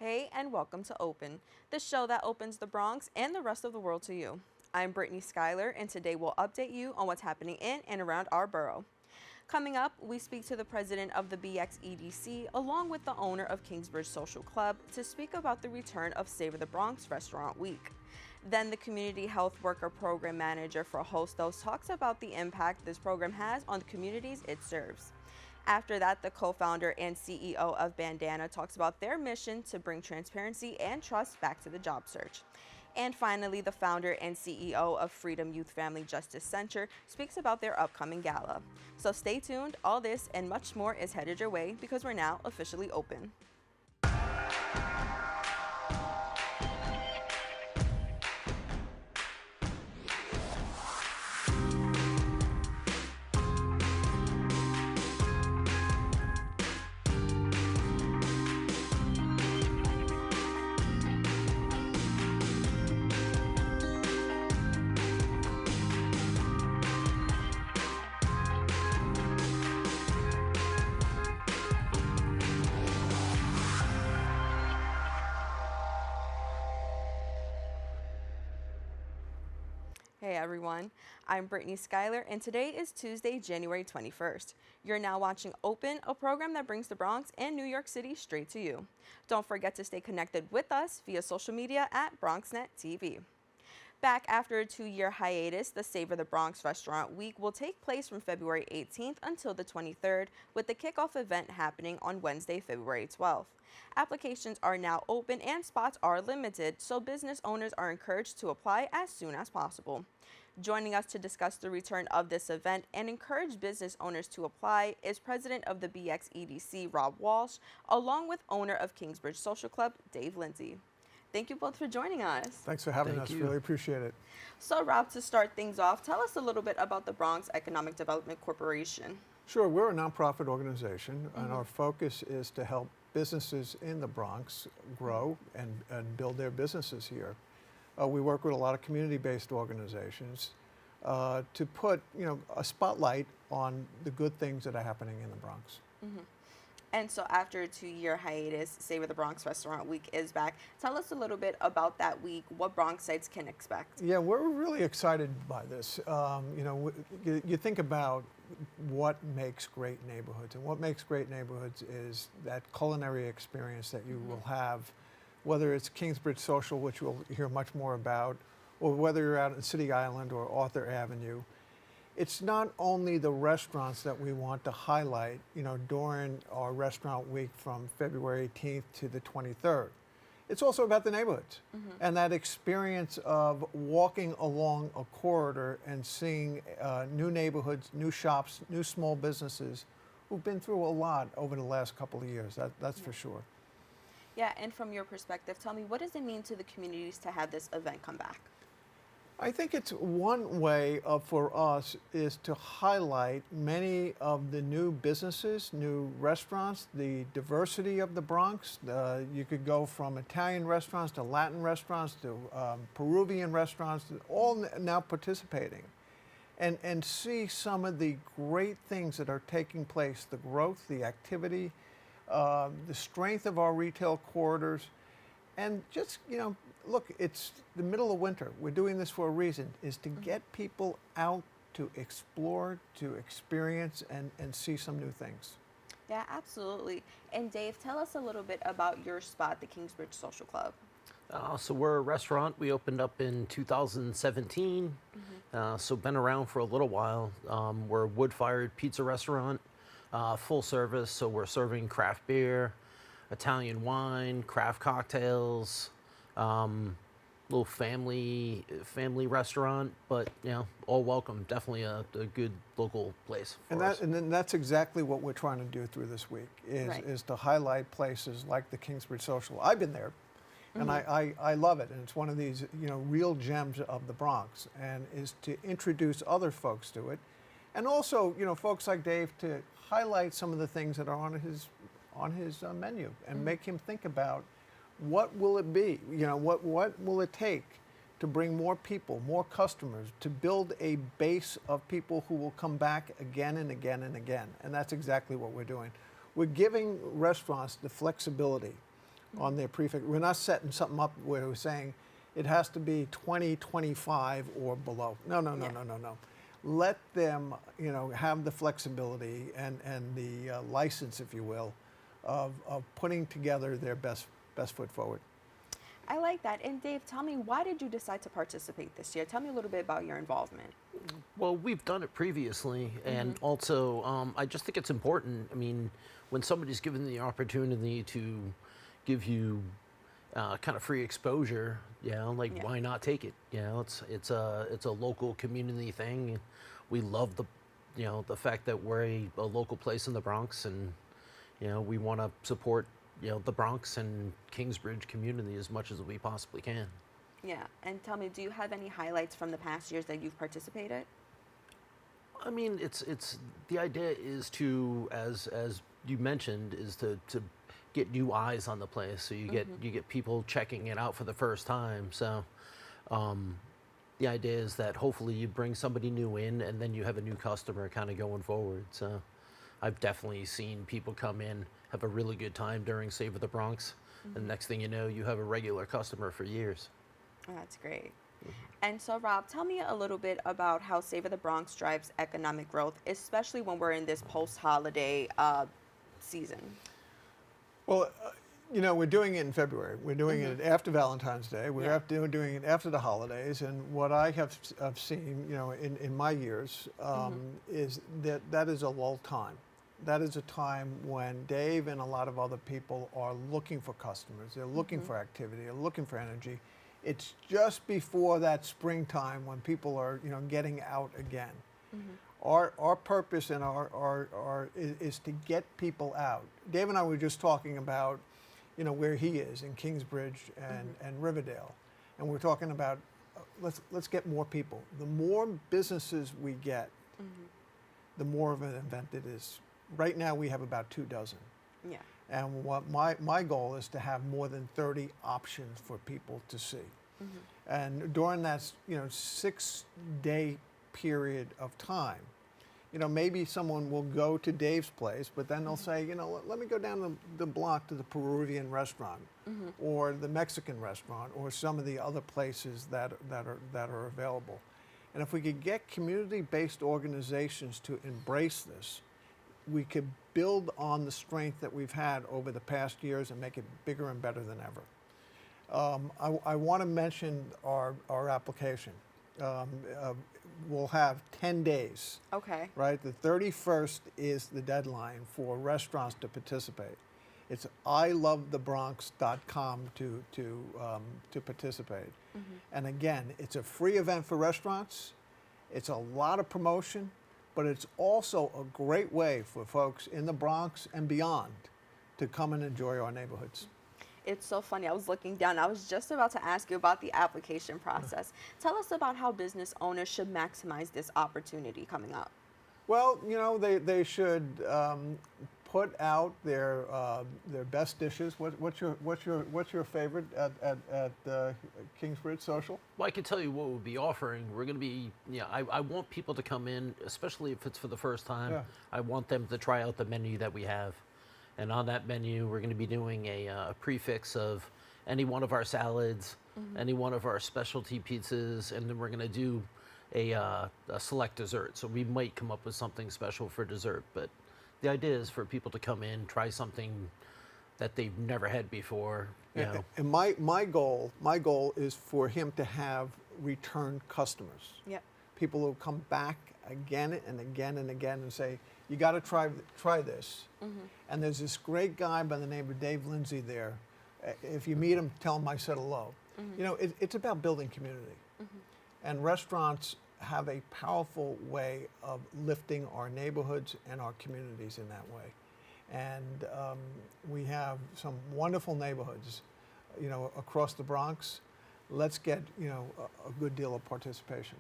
Hey, and welcome to Open, the show that opens the Bronx and the rest of the world to you. I'm Brittany Skyler, and today we'll update you on what's happening in and around our borough. Coming up, we speak to the president of the BXEDC along with the owner of Kingsbridge Social Club to speak about the return of Savor The Bronx Restaurant Week. Then the community health worker program manager for Hostos talks about the impact this program has on the communities it serves. After that, the co-founder and CEO of Bandana talks about their mission to bring transparency and trust back to the job search. And finally, the founder and CEO of Freedom Youth Family Justice Center speaks about their upcoming gala. So stay tuned, all this and much more is headed your way because we're now officially open. Hey everyone, I'm Brittany Skyler, and today is Tuesday, January 21st. You're now watching Open, a program that brings the Bronx and New York City straight to you. Don't forget to stay connected with us via social media at BronxNet TV. Back after a 2-year hiatus, the Savor the Bronx Restaurant Week will take place from February 18th until the 23rd, with the kickoff event happening on Wednesday, February 12th. Applications are now open and spots are limited, so business owners are encouraged to apply as soon as possible. Joining us to discuss the return of this event and encourage business owners to apply is President of the BXEDC, Rob Walsh, along with owner of Kingsbridge Social Club, Dave Lindsay. Thank you both for joining us. Thanks for having us. Really appreciate it. So, Rob, to start things off, tell us a little bit about the Bronx Economic Development Corporation. Sure. We're a nonprofit organization, and our focus is to help businesses in the Bronx grow and build their businesses here. We work with a lot of community-based organizations to put, a spotlight on the good things that are happening in the Bronx. And so after a 2-year hiatus, Savor the Bronx Restaurant Week is back. Tell us a little bit about that week, what Bronxites can expect. Yeah, we're really excited by this. You think about what makes great neighborhoods, and what makes great neighborhoods is that culinary experience that you will have, whether it's Kingsbridge Social, which we'll hear much more about, or whether you're out in City Island or Arthur Avenue. It's not only the restaurants that we want to highlight, during our restaurant week from February 18th to the 23rd. It's also about the neighborhoods and that experience of walking along a corridor and seeing new neighborhoods, new shops, new small businesses who've been through a lot over the last couple of years. That's for sure. Yeah, and from your perspective, tell me, what does it mean to the communities to have this event come back? I think it's one way for us is to highlight many of the new businesses, new restaurants, the diversity of the Bronx. You could go from Italian restaurants to Latin restaurants to Peruvian restaurants, all now participating, and see some of the great things that are taking place, the growth, the activity, the strength of our retail corridors, and just, look, it's the middle of winter. We're doing this for a reason, is to get people out to explore, to experience, and see some new things. Yeah, absolutely. And Dave, tell us a little bit about your spot, the Kingsbridge Social Club. So we're a restaurant. We opened up in 2017, so been around for a little while. We're a wood-fired pizza restaurant, full service, so we're serving craft beer, Italian wine, craft cocktails, little family restaurant, but all welcome. Definitely a good local place for us. And then that's exactly what we're trying to do through this week is to highlight places like the Kingsbridge Social. I've been there, and I love it, and it's one of these real gems of the Bronx, and is to introduce other folks to it, and also folks like Dave to highlight some of the things that are on his menu and make him think about what will it be, what will it take to bring more people, more customers, to build a base of people who will come back again and again and again. And that's exactly what we're doing. We're giving restaurants the flexibility on their prefix. We're not setting something up where we're saying it has to be 20, 25 or below. No. Let them, have the flexibility and the license, if you will, of putting together their best foot forward. I like that. And Dave, tell me, why did you decide to participate this year? Tell me a little bit about your involvement. Well, we've done it previously, and also I just think it's important. I mean, when somebody's given the opportunity to give you kind of free exposure, why not take it? It's a local community thing. We love the fact that we're a local place in the Bronx, and we want to support the Bronx and Kingsbridge community as much as we possibly can. Yeah, and tell me, do you have any highlights from the past years that you've participated? I mean, it's the idea is to, as you mentioned, is to get new eyes on the place. So you get people checking it out for the first time. So the idea is that hopefully you bring somebody new in, and then you have a new customer kind of going forward. So I've definitely seen people come in, have a really good time during Savor the Bronx, and next thing you know, you have a regular customer for years. Oh, that's great. And so, Rob, tell me a little bit about how Savor the Bronx drives economic growth, especially when we're in this post-holiday season. Well, we're doing it in February. We're doing it after Valentine's Day. We're doing it after the holidays. And what I have seen, in my years, is that is a lull time. That is a time when Dave and a lot of other people are looking for customers. They're looking for activity. They're looking for energy. It's just before that springtime when people are, getting out again. Our purpose and our is to get people out. Dave and I were just talking about, where he is in Kingsbridge and Riverdale, and we're talking about let's get more people. The more businesses we get, the more of an event it is. Right now we have about 24. Yeah. And what my goal is to have more than 30 options for people to see. And during that 6-day period of time, maybe someone will go to Dave's place, but then they'll say, let me go down the block to the Peruvian restaurant or the Mexican restaurant or some of the other places that are available. And if we could get community-based organizations to embrace this, we could build on the strength that we've had over the past years and make it bigger and better than ever. I want to mention our application. We'll have 10 days. Okay. Right? The 31st is the deadline for restaurants to participate. It's ilovethebronx.com to participate. And again, it's a free event for restaurants. It's a lot of promotion, but it's also a great way for folks in the Bronx and beyond to come and enjoy our neighborhoods. It's so funny. I was looking down. I was just about to ask you about the application process. Tell us about how business owners should maximize this opportunity coming up. Well, they should put out their best dishes. What's your favorite at Kingsbridge Social? Well, I can tell you what we'll be offering. We're going to be, I want people to come in, especially if it's for the first time. Yeah. I want them to try out the menu that we have. And on that menu, we're going to be doing a prefix of any one of our salads, any one of our specialty pizzas, and then we're going to do a select dessert. So we might come up with something special for dessert, but the idea is for people to come in, try something that they've never had before. And my goal is for him to have return customers. Yep. People who come back again and again and again and say, you got to try this. And there's this great guy by the name of Dave Lindsay there. If you meet him, tell him I said hello. It's about building community. And restaurants have a powerful way of lifting our neighborhoods and our communities in that way. And we have some wonderful neighborhoods, across the Bronx. Let's get, a good deal of participation.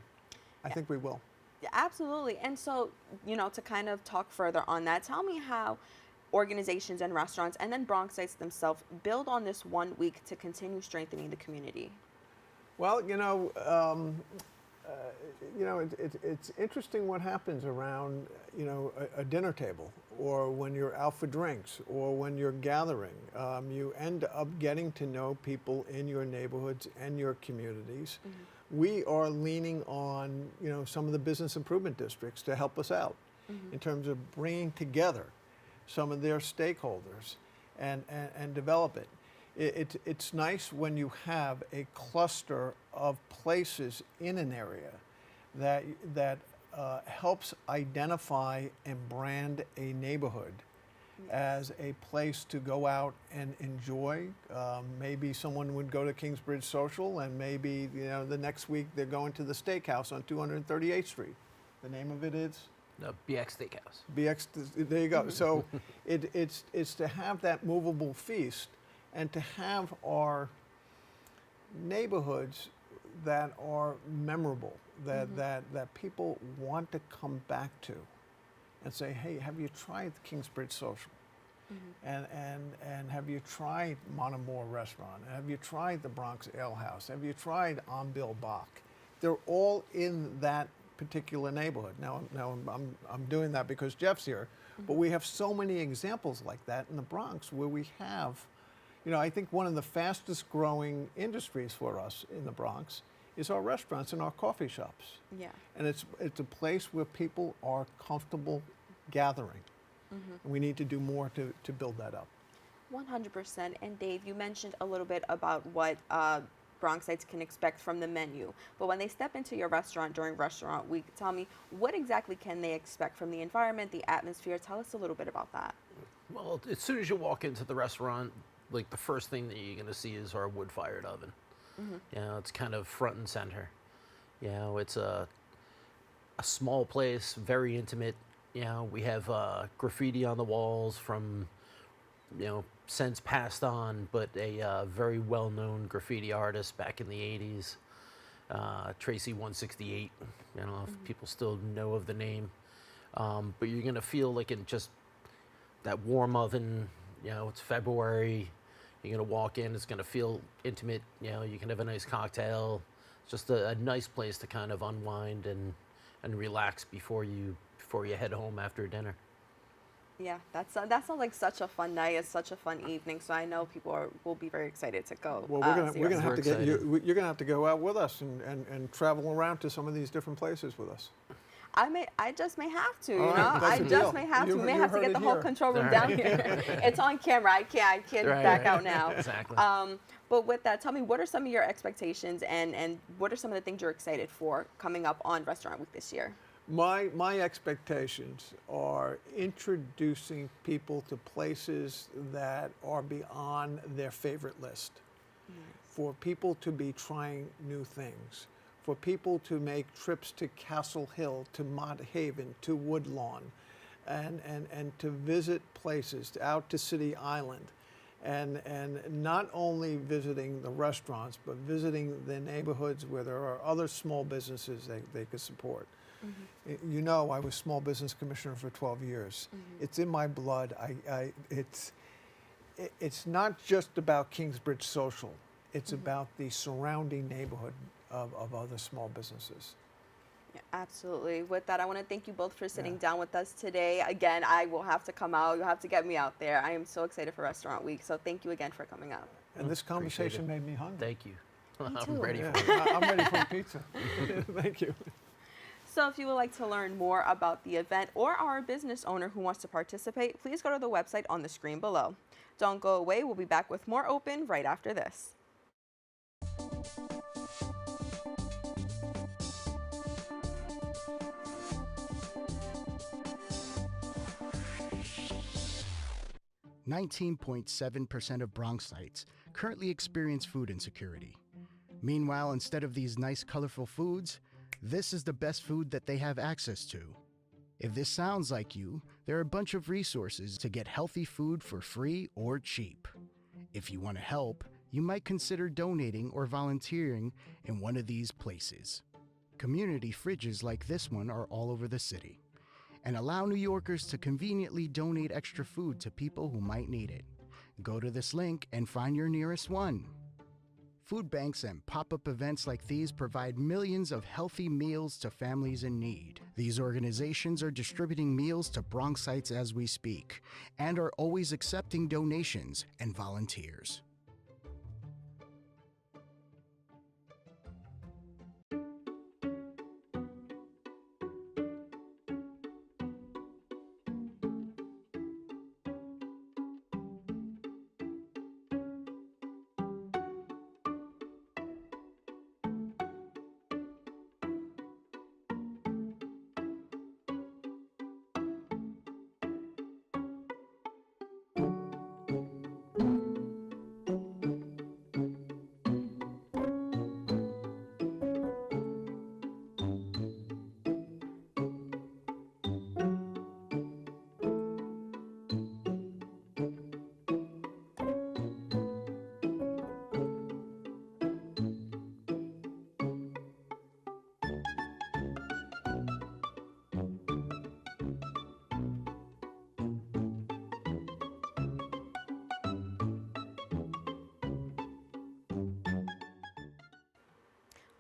I think we will. Yeah, absolutely. And so, to kind of talk further on that, tell me how organizations and restaurants and then Bronxites themselves build on this 1 week to continue strengthening the community. Well, it's interesting what happens around, a dinner table. or when you're out for drinks, or when you're gathering. You end up getting to know people in your neighborhoods and your communities. We are leaning on, some of the business improvement districts to help us out in terms of bringing together some of their stakeholders and develop it. It's nice when you have a cluster of places in an area that helps identify and brand a neighborhood as a place to go out and enjoy. Maybe someone would go to Kingsbridge Social, and maybe the next week they're going to the steakhouse on 238th Street. The name of it is? The BX Steakhouse. BX, there you go. So it's to have that movable feast and to have our neighborhoods that are memorable, that people want to come back to and say, hey, have you tried the Kingsbridge Social? And have you tried Monomore Restaurant? Have you tried the Bronx Ale House? Have you tried On Bill Bach? They're all in that particular neighborhood. Now I'm doing that because Jeff's here, but we have so many examples like that in the Bronx where we have, I think one of the fastest growing industries for us in the Bronx is our restaurants and our coffee shops. Yeah. And it's a place where people are comfortable gathering. And we need to do more to build that up. 100%. And Dave, you mentioned a little bit about what Bronxites can expect from the menu. But when they step into your restaurant during Restaurant Week, tell me, what exactly can they expect from the environment, the atmosphere? Tell us a little bit about that. Well, as soon as you walk into the restaurant, like the first thing that you're going to see is our wood-fired oven. It's kind of front and center. It's a small place, very intimate. We have graffiti on the walls from, since passed on, but a very well-known graffiti artist back in the 80s, Tracy 168. I don't know if people still know of the name, but you're going to feel like in just that warm oven. It's February. You're going to walk in, it's going to feel intimate. You can have a nice cocktail. It's just a nice place to kind of unwind and relax before you head home after dinner. Yeah, that sounds like such a fun night. It's such a fun evening. So I know people will be very excited to go. Well, we're gonna have to get you. You're gonna have to go out with us and travel around to some of these different places with us. I just may have to, All right, that's I a just deal. may have to. We may have to heard get it the whole here. control room All down right. here. It's on camera. I can't back out now. Exactly. But with that, tell me, what are some of your expectations and what are some of the things you're excited for coming up on Restaurant Week this year? My expectations are introducing people to places that are beyond their favorite list. For people to be trying new things, for people to make trips to Castle Hill, to Mott Haven, to Woodlawn, and to visit places, out to City Island, and not only visiting the restaurants, but visiting the neighborhoods where there are other small businesses they could support. I was small business commissioner for 12 years. It's in my blood. It's not just about Kingsbridge Social. It's about the surrounding neighborhood of other small businesses. Yeah, absolutely. With that, I want to thank you both for sitting down with us today. Again, I will have to come out. You'll have to get me out there. I am so excited for Restaurant Week. So thank you again for coming out. And this conversation made me hungry. Thank you. Me I'm too. ready Yeah, for it. I'm ready for a pizza. Thank you. So if you would like to learn more about the event or are a business owner who wants to participate, please go to the website on the screen below. Don't go away. We'll be back with more Open right after this. .7% of Bronxites currently experience food insecurity. Meanwhile, instead of these nice, colorful foods, this is the best food that they have access to. If this sounds like you, there are a bunch of resources to get healthy food for free or cheap. If you want to help, you might consider donating or volunteering in one of these places. Community fridges like this one are all over the city and allow New Yorkers to conveniently donate extra food to people who might need it. Go to this link and find your nearest one. food banks and pop-up events like these provide millions of healthy meals to families in need. These organizations are distributing meals to Bronxites as we speak and are always accepting donations and volunteers.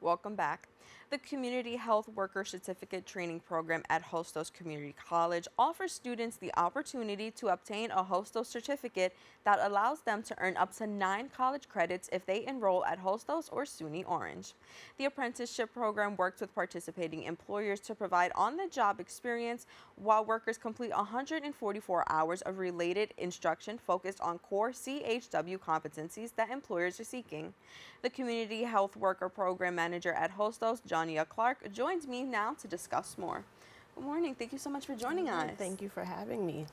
Welcome back. The Community Health Worker Certificate Training Program at Hostos Community College offers students the opportunity to obtain a Hostos certificate that allows them to earn up to 9 college credits if they enroll at Hostos or SUNY Orange. The apprenticeship program works with participating employers to provide on-the-job experience while workers complete 144 hours of related instruction focused on core CHW competencies that employers are seeking. The Community Health Worker Program Manager at Hostos, Jaunia Clarke, joins me now to discuss more. Good morning. Thank you so much for joining us. Thank you for having me.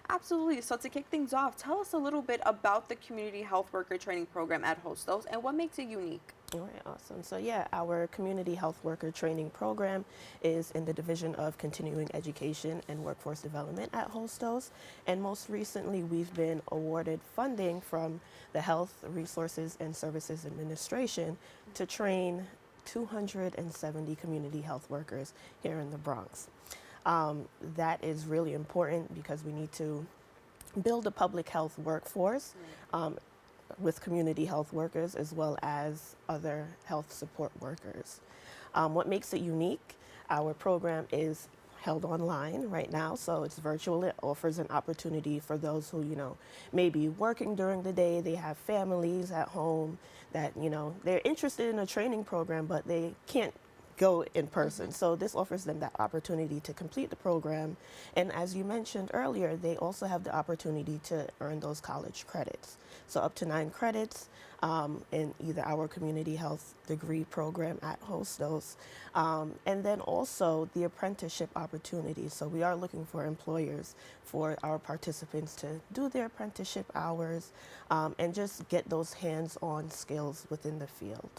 Absolutely. So to kick things off, tell us a little bit about the Community Health Worker Training Program at Hostos and what makes it unique. All right, awesome. So yeah, our Community Health Worker Training Program is in the Division of Continuing Education and Workforce Development at Hostos. And most recently, we've been awarded funding from the Health Resources and Services Administration to train 270 community health workers here in the Bronx. That is really important because we need to build a public health workforce with community health workers as well as other health support workers. What makes it unique, our program is held online right now, so it's virtual. It offers an opportunity for those who, may be working during the day, they have families at home that, they're interested in a training program, but they can't go in person. So this offers them that opportunity to complete the program. And as you mentioned earlier, they also have the opportunity to earn those college credits. So up to 9 credits in either our community health degree program at Hostos, and then also the apprenticeship opportunity. So we are looking for employers for our participants to do their apprenticeship hours and just get those hands-on skills within the field.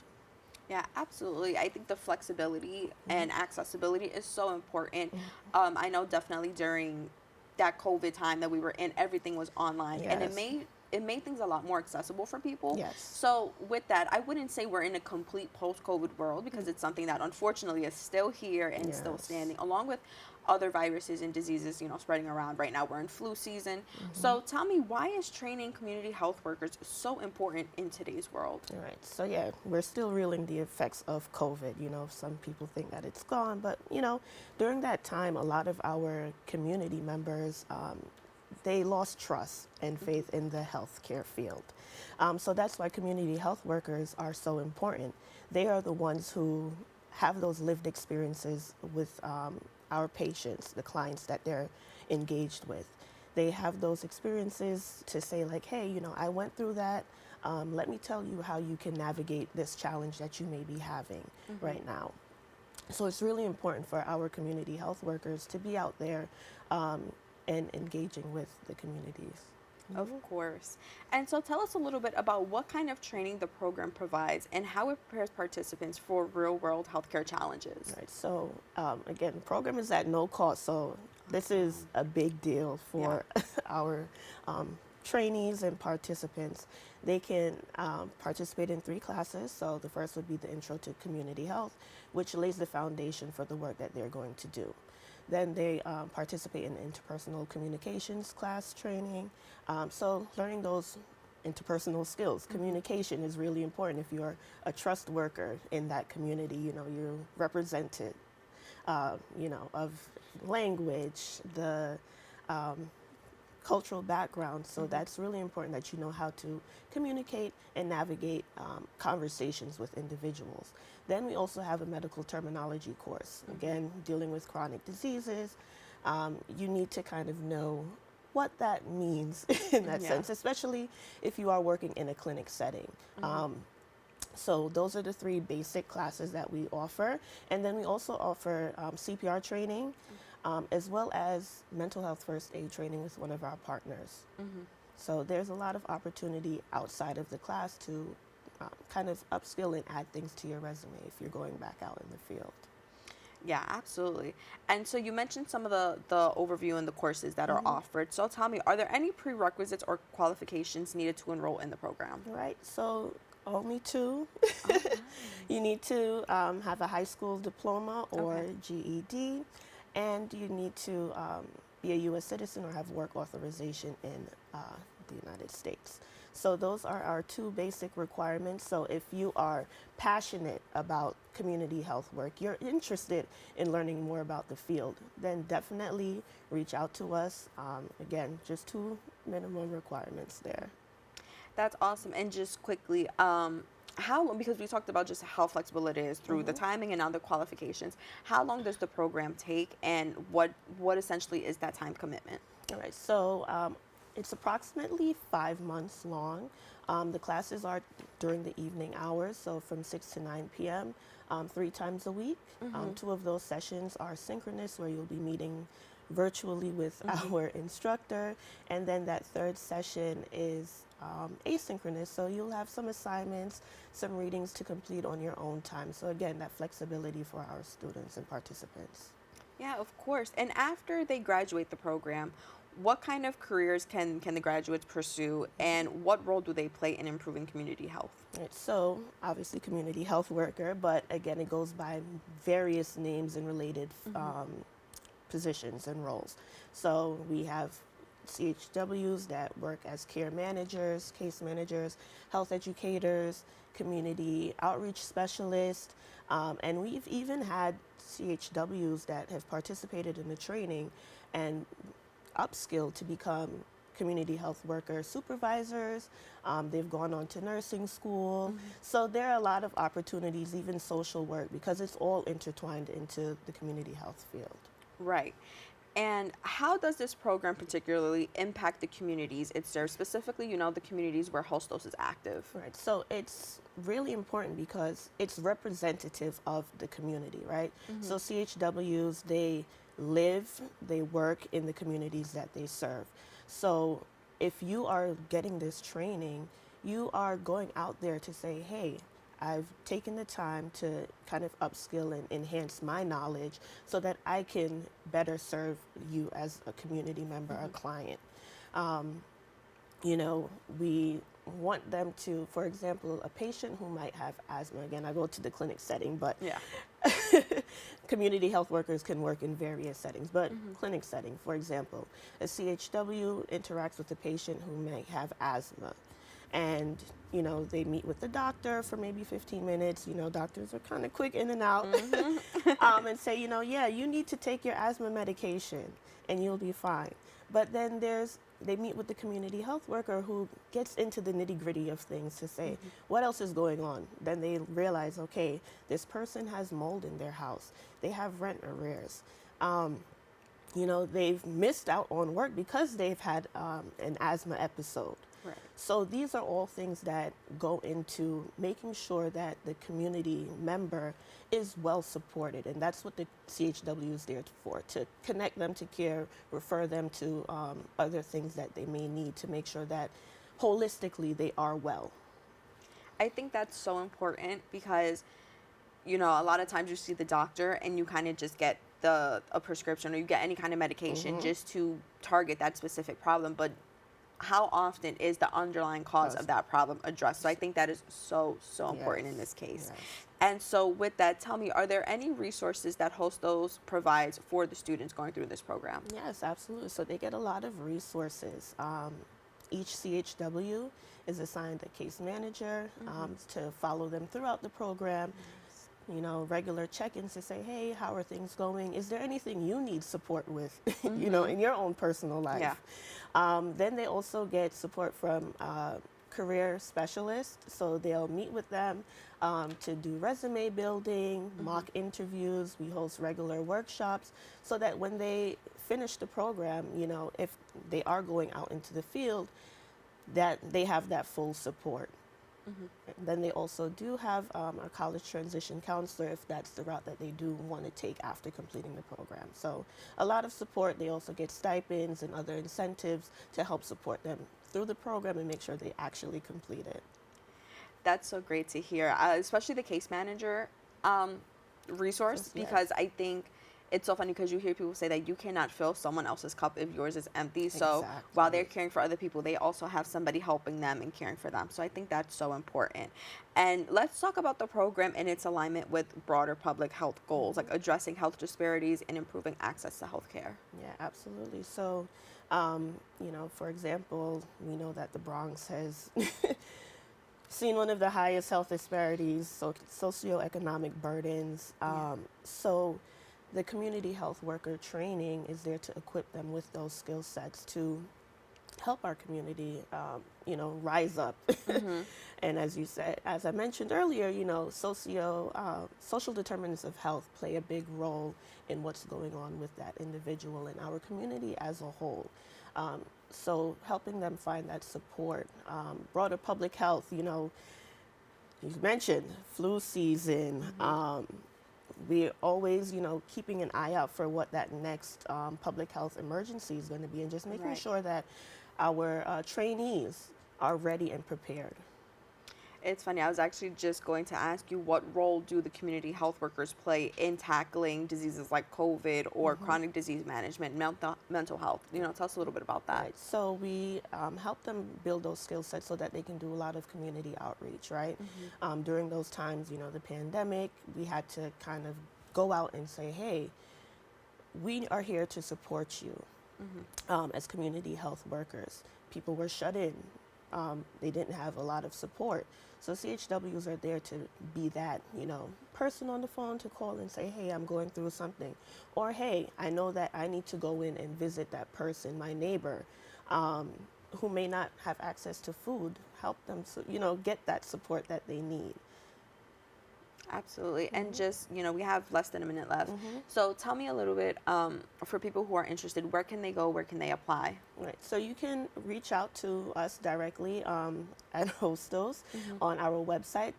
Yeah, absolutely. I think the flexibility and accessibility is so important. I know definitely during that COVID time that we were in, everything was online, and it made things a lot more accessible for people. Yes. So with that, I wouldn't say we're in a complete post-COVID world because it's something that unfortunately is still here and still standing, along with other viruses and diseases, spreading around. Right now we're in flu season. So tell me, why is training community health workers so important in today's world? All right. So yeah, we're still reeling the effects of COVID. Some people think that it's gone, but during that time, a lot of our community members, they lost trust and faith in the healthcare field. So that's why community health workers are so important. They are the ones who have those lived experiences with our patients, the clients that they're engaged with. They have those experiences to say like, hey, I went through that. Let me tell you how you can navigate this challenge that you may be having right now. So it's really important for our community health workers to be out there and engaging with the communities. Of course. And so tell us a little bit about what kind of training the program provides and how it prepares participants for real-world healthcare challenges. Right. So again, the program is at no cost. So this is a big deal for our trainees and participants. They can participate in 3 classes. So the first would be the Intro to Community Health, which lays the foundation for the work that they're going to do. Then they participate in interpersonal communications class training. So learning those interpersonal skills. Communication is really important. If you're a trust worker in that community, you represent it, of language, the cultural background. So that's really important that you know how to communicate and navigate conversations with individuals. Then we also have a medical terminology course. Again, dealing with chronic diseases. You need to kind of know what that means in that sense, especially if you are working in a clinic setting. So those are the 3 basic classes that we offer. And then we also offer CPR training, as well as mental health first aid training with one of our partners. So there's a lot of opportunity outside of the class to kind of upskill and add things to your resume if you're going back out in the field. Yeah, absolutely. And so you mentioned some of the overview and the courses that are offered. So tell me, are there any prerequisites or qualifications needed to enroll in the program? Right. So only 2. You need to have a high school diploma or GED, and you need to be a U.S. citizen or have work authorization in the United States. So those are our 2 basic requirements. So if you are passionate about community health work, you're interested in learning more about the field, then definitely reach out to us. Again, just 2 minimum requirements there. That's awesome. And just quickly, how long, because we talked about just how flexible it is through the timing and other qualifications, how long does the program take, and what essentially is that time commitment? All right, so it's approximately 5 months long. The classes are during the evening hours, so from 6 to 9 p.m., 3 times a week. 2 of those sessions are synchronous, where you'll be meeting virtually with our instructor, and then that 3rd session is asynchronous, so you'll have some assignments, some readings to complete on your own time. So again, that flexibility for our students and participants. Yeah, of course. And after they graduate the program, what kind of careers can the graduates pursue, and what role do they play in improving community health? Right, so obviously community health worker, but again, it goes by various names and related positions and roles. So we have CHWs that work as care managers, case managers, health educators, community outreach specialists, and we've even had CHWs that have participated in the training and upskilled to become community health worker supervisors. They've gone on to nursing school. So there are a lot of opportunities, even social work, because it's all intertwined into the community health field. Right. And how does this program particularly impact the communities it serves, specifically, the communities where Hostos is active? Right. So it's really important because it's representative of the community, right? So CHWs, they live, they work in the communities that they serve. So if you are getting this training, you are going out there to say, hey, I've taken the time to kind of upskill and enhance my knowledge so that I can better serve you as a community member, a client. We want them to, for example, a patient who might have asthma, again, I go to the clinic setting, but community health workers can work in various settings, but clinic setting, for example, a CHW interacts with a patient who may have asthma. And, they meet with the doctor for maybe 15 minutes. Doctors are kind of quick in and out. And say, you need to take your asthma medication and you'll be fine. But then they meet with the community health worker who gets into the nitty-gritty of things to say, what else is going on? Then they realize, okay, this person has mold in their house. They have rent arrears. They've missed out on work because they've had an asthma episode. Right. So these are all things that go into making sure that the community member is well supported. And that's what the CHW is there for, to connect them to care, refer them to other things that they may need to make sure that holistically they are well. I think that's so important because, a lot of times you see the doctor and you kind of just get a prescription, or you get any kind of medication just to target that specific problem. But how often is the underlying cause of that problem addressed? So I think that is so important in this case. Yes. And so with that, tell me, are there any resources that Hostos provides for the students going through this program? Yes, absolutely. So they get a lot of resources. Each CHW is assigned a case manager to follow them throughout the program. You know, regular check-ins to say, hey, how are things going? Is there anything you need support with, you know, in your own personal life? Yeah. Then they also get support from career specialists. So they'll meet with them to do resume building, mock interviews. We host regular workshops so that when they finish the program, you know, if they are going out into the field, that they have that full support. Then they also do have a college transition counselor if that's the route that they do want to take after completing the program. So a lot of support. They also get stipends and other incentives to help support them through the program and make sure they actually complete it. That's so great to hear, especially the case manager resource, Yes. because I think it's so funny because you hear people say that you cannot fill someone else's cup if yours is empty. So while they're caring for other people, they also have somebody helping them and caring for them. So I think that's so important. And let's talk about the program and its alignment with broader public health goals, like addressing health disparities and improving access to healthcare. Yeah, absolutely. So, you know, for example, we know that the Bronx has seen one of the highest health disparities, so socioeconomic burdens. So the community health worker training is there to equip them with those skill sets to help our community, you know, rise up. And as you said, as I mentioned earlier, you know, social determinants of health play a big role in what's going on with that individual and our community as a whole. So helping them find that support, broader public health, you know, you mentioned flu season. We're always, you know, keeping an eye out for what that next public health emergency is going to be, and just making sure that our trainees are ready and prepared. It's funny, I was actually just going to ask you, what role do the community health workers play in tackling diseases like COVID or chronic disease management, mental health? You know, tell us a little bit about that. Right. So we help them build those skill sets so that they can do a lot of community outreach, right? During those times, you know, the pandemic, we had to kind of go out and say, hey, we are here to support you as community health workers. People were shut in. They didn't have a lot of support. So CHWs are there to be that, you know, person on the phone to call and say, hey, I'm going through something. Or, hey, I know that I need to go in and visit that person, my neighbor, who may not have access to food. Help them, you know, get that support that they need. Absolutely. And just, you know, we have less than a minute left. So tell me a little bit, for people who are interested, where can they go? Where can they apply? Right. So you can reach out to us directly at Hostos on our website.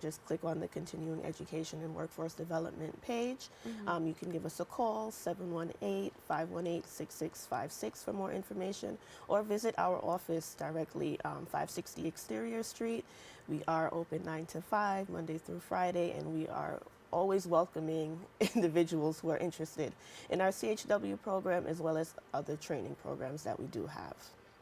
Just click on the Continuing Education and Workforce Development page. You can give us a call, 718-518-6656 for more information, or visit our office directly, 560 Exterior Street. We are open 9 to 5, Monday through Friday, and we are always welcoming individuals who are interested in our CHW program as well as other training programs that we do have.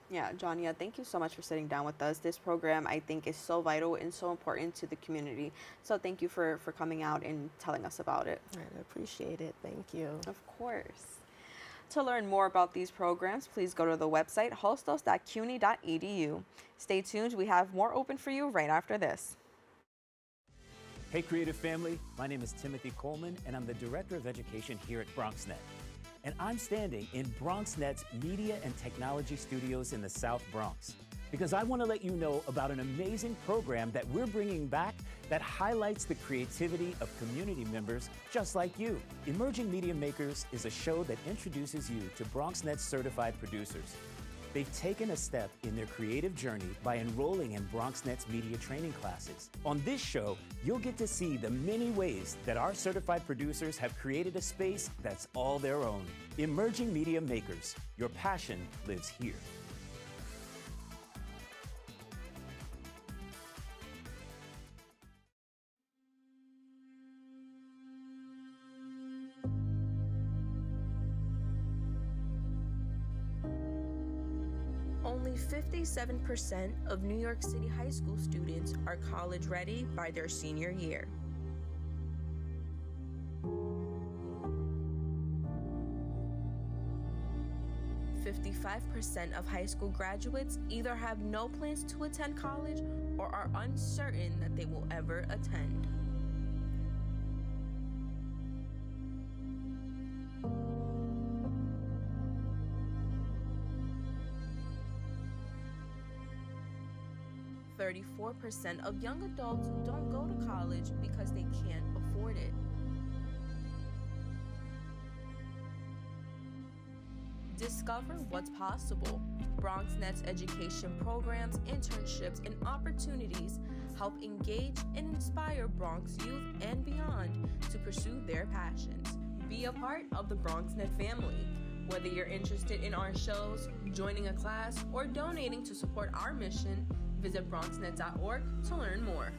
Yeah, Jaunia, thank you so much for sitting down with us. This program, I think, is so vital and so important to the community. So thank you for coming out and telling us about it. I appreciate it. Thank you. Of course. To learn more about these programs, please go to the website hostos.cuny.edu. Stay tuned. We have more open for you right after this. Hey, creative family. My name is Timothy Coleman, and I'm the Director of Education here at BronxNet. And I'm standing in BronxNet's Media and Technology Studios in the South Bronx, because I want to let you know about an amazing program that we're bringing back that highlights the creativity of community members just like you. Emerging Media Makers is a show that introduces you to BronxNet's certified producers. They've taken a step in their creative journey by enrolling in BronxNet's media training classes. On this show, you'll get to see the many ways that our certified producers have created a space that's all their own. Emerging Media Makers, your passion lives here. Only 57% of New York City high school students are college ready by their senior year. 55% of high school graduates either have no plans to attend college or are uncertain that they will ever attend. %34% of young adults don't go to college because they can't afford it. Discover what's possible. BronxNet's education programs, internships, and opportunities help engage and inspire Bronx youth and beyond to pursue their passions. Be a part of the BronxNet family. Whether you're interested in our shows, joining a class, or donating to support our mission, visit BronxNet.org to learn more.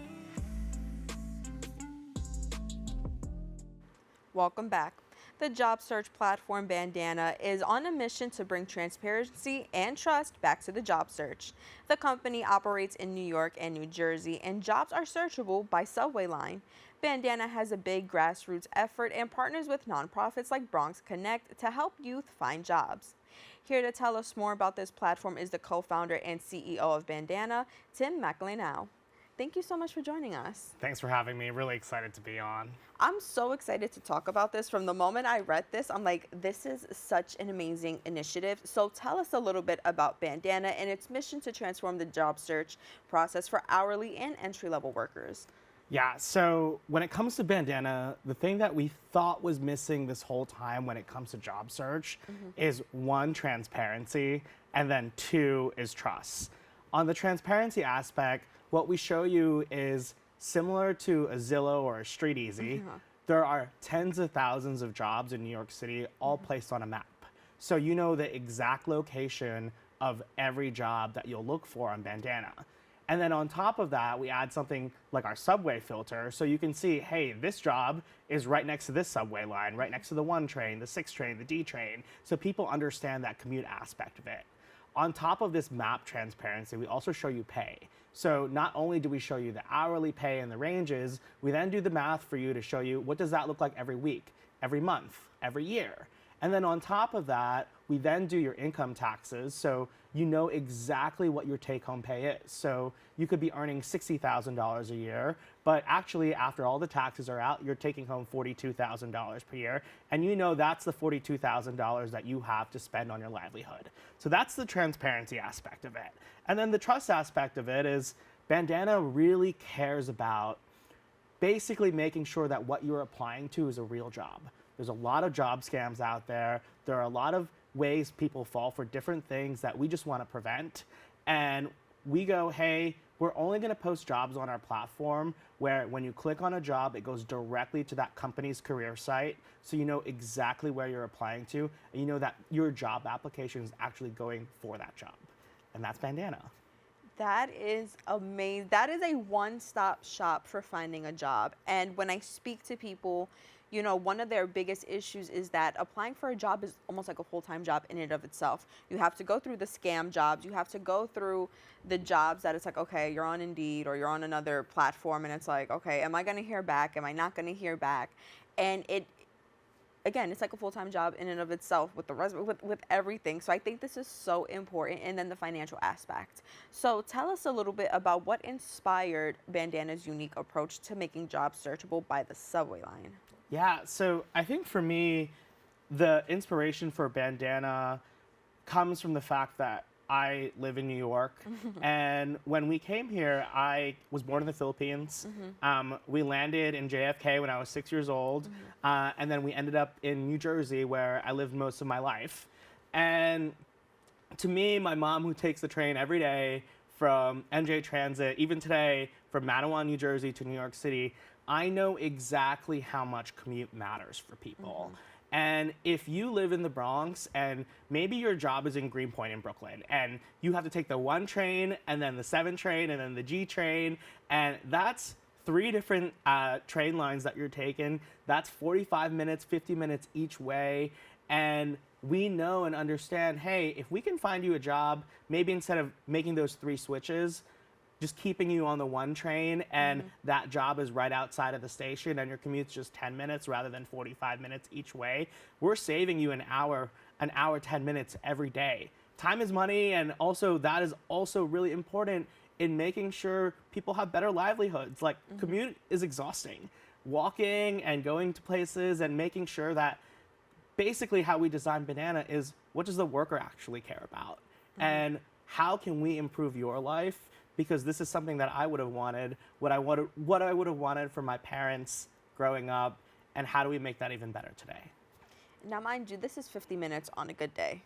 Welcome back. The job search platform Bandana is on a mission to bring transparency and trust back to the job search. The company operates in New York and New Jersey, and jobs are searchable by subway line. Bandana has a big grassroots effort and partners with nonprofits like Bronx Connect to help youth find jobs. Here to tell us more about this platform is the co-founder and CEO of Bandana, Tim Makalinao. Thank you so much for joining us. Thanks for having me. Really excited to be on. I'm so excited to talk about this. From the moment I read this, I'm like, this is such an amazing initiative. So tell us a little bit about Bandana and its mission to transform the job search process for hourly and entry-level workers. Yeah, so when it comes to Bandana, the thing that we thought was missing this whole time when it comes to job search is one, transparency, and then two is trust. On the transparency aspect, what we show you is similar to a Zillow or a StreetEasy. There are tens of thousands of jobs in New York City all placed on a map. So you know the exact location of every job that you'll look for on Bandana. And then on top of that, we add something like our subway filter. So you can see, hey, this job is right next to this subway line, right next to the 1 train, the 6 train, the D train. So people understand that commute aspect of it. On top of this map transparency, we also show you pay. So not only do we show you the hourly pay and the ranges, we then do the math for you to show you what does that look like every week, every month, every year. And then on top of that, we then do your income taxes, so you know exactly what your take-home pay is. So you could be earning $60,000 a year, but actually after all the taxes are out, you're taking home $42,000 per year, and you know that's the $42,000 that you have to spend on your livelihood. So that's the transparency aspect of it. And then the trust aspect of it is Bandana really cares about basically making sure that what you're applying to is a real job. There's a lot of job scams out there. There are a lot of ways people fall for different things that we just want to prevent. And we go, hey, we're only going to post jobs on our platform where when you click on a job, it goes directly to that company's career site. So you know exactly where you're applying to, and you know that your job application is actually going for that job. And that's Bandana. That is amazing. That is a one-stop shop for finding a job. And when I speak to people, you know, one of their biggest issues is that applying for a job is almost like a full-time job in and of itself. You have to go through the scam jobs. You have to go through the jobs that it's like, okay, you're on Indeed or you're on another platform, and it's like, okay, am I going to hear back? Am I not going to hear back? And again, it's like a full-time job in and of itself with the resume, with everything. So I think this is so important. And then the financial aspect. So tell us a little bit about what inspired Bandana's unique approach to making jobs searchable by the subway line. Yeah, so I think for me, the inspiration for Bandana comes from the fact that I live in New York. And when we came here, I was born in the Philippines. We landed in JFK when I was 6 years old. And then we ended up in New Jersey, where I lived most of my life. And to me, my mom, who takes the train every day from MJ Transit, even today, from Matawan, New Jersey to New York City, I know exactly how much commute matters for people. And if you live in the Bronx and maybe your job is in Greenpoint in Brooklyn and you have to take the 1 train and then the 7 train and then the G train, and that's 3 different train lines that you're taking, that's 45 minutes, 50 minutes each way. And we know and understand, hey, if we can find you a job, maybe instead of making those 3 switches, just keeping you on the 1 train, and that job is right outside of the station and your commute's just 10 minutes rather than 45 minutes each way, we're saving you an hour an hour, 10 minutes every day. Time is money, and also that is also really important in making sure people have better livelihoods. Like, commute is exhausting. Walking and going to places and making sure that basically how we design Bandana is, what does the worker actually care about? And how can we improve your life? Because this is something that I would have wanted, what I would have wanted from my parents growing up, and how do we make that even better today? Now, mind you, this is 50 minutes on a good day.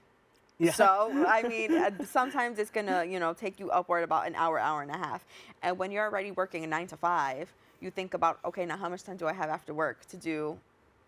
Yeah. So, I mean, sometimes it's going to, take you upward about an hour, hour and a half. And when you're already working a 9 to 5, you think about, okay, now how much time do I have after work to do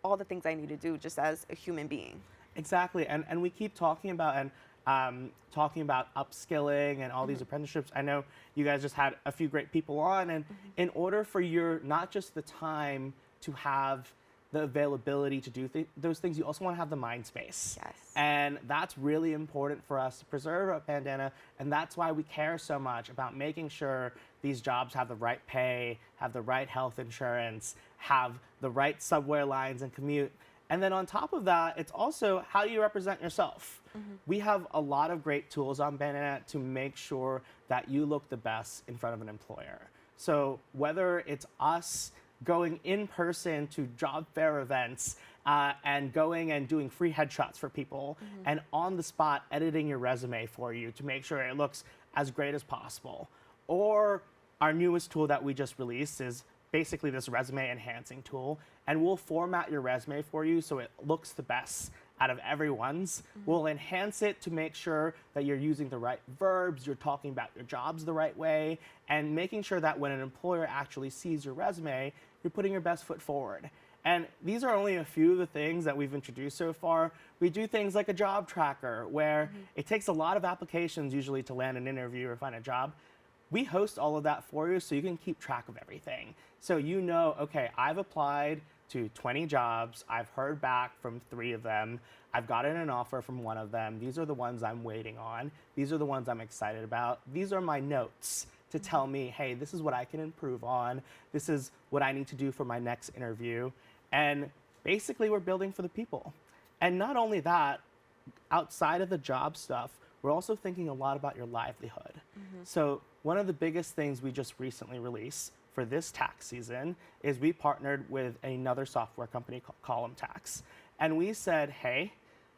all the things I need to do just as a human being? Exactly. And we keep talking about upskilling and all these apprenticeships. I know you guys just had a few great people on, and in order for your, not just the time to have the availability to do those things, you also want to have the mind space. Yes. And that's really important for us to preserve at Bandana, and that's why we care so much about making sure these jobs have the right pay, have the right health insurance, have the right subway lines and commute. And then on top of that, it's also how you represent yourself. We have a lot of great tools on Bandana to make sure that you look the best in front of an employer. So whether it's us going in person to job fair events and going and doing free headshots for people and on the spot editing your resume for you to make sure it looks as great as possible. Or our newest tool that we just released is basically this resume enhancing tool, and we'll format your resume for you so it looks the best out of everyone's. We'll enhance it to make sure that you're using the right verbs, you're talking about your jobs the right way, and making sure that when an employer actually sees your resume, you're putting your best foot forward. And these are only a few of the things that we've introduced so far. We do things like a job tracker, where it takes a lot of applications usually to land an interview or find a job. We host all of that for you so you can keep track of everything. So you know, okay, I've applied to 20 jobs, I've heard back from 3 of them, I've gotten an offer from 1 of them, these are the ones I'm waiting on, these are the ones I'm excited about, these are my notes to tell me, hey, this is what I can improve on, this is what I need to do for my next interview. And basically we're building for the people. And not only that, outside of the job stuff, we're also thinking a lot about your livelihood. So one of the biggest things we just recently released for this tax season is we partnered with another software company called Column Tax. And we said, hey,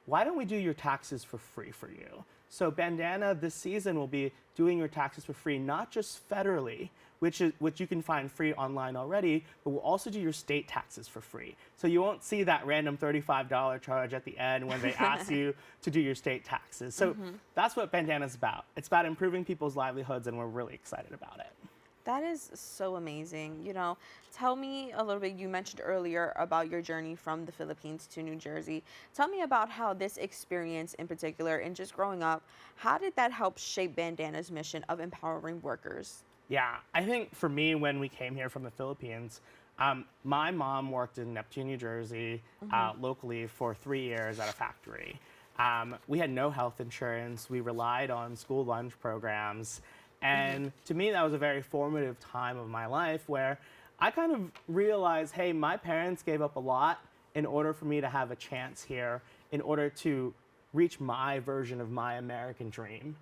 why don't we do your taxes for free for you? So Bandana this season will be doing your taxes for free, not just federally, which you can find free online already, but we'll also do your state taxes for free. So you won't see that random $35 charge at the end when they ask you to do your state taxes. So that's what Bandana's about. It's about improving people's livelihoods, and we're really excited about it. That is so amazing. Tell me a little bit, you mentioned earlier about your journey from the Philippines to New Jersey. Tell me about how this experience in particular, and just growing up, how did that help shape Bandana's mission of empowering workers? Yeah, I think for me, when we came here from the Philippines, my mom worked in Neptune, New Jersey, locally for 3 years at a factory. We had no health insurance. We relied on school lunch programs. And to me, that was a very formative time of my life where I kind of realized, hey, my parents gave up a lot in order for me to have a chance here, in order to reach my version of my American dream.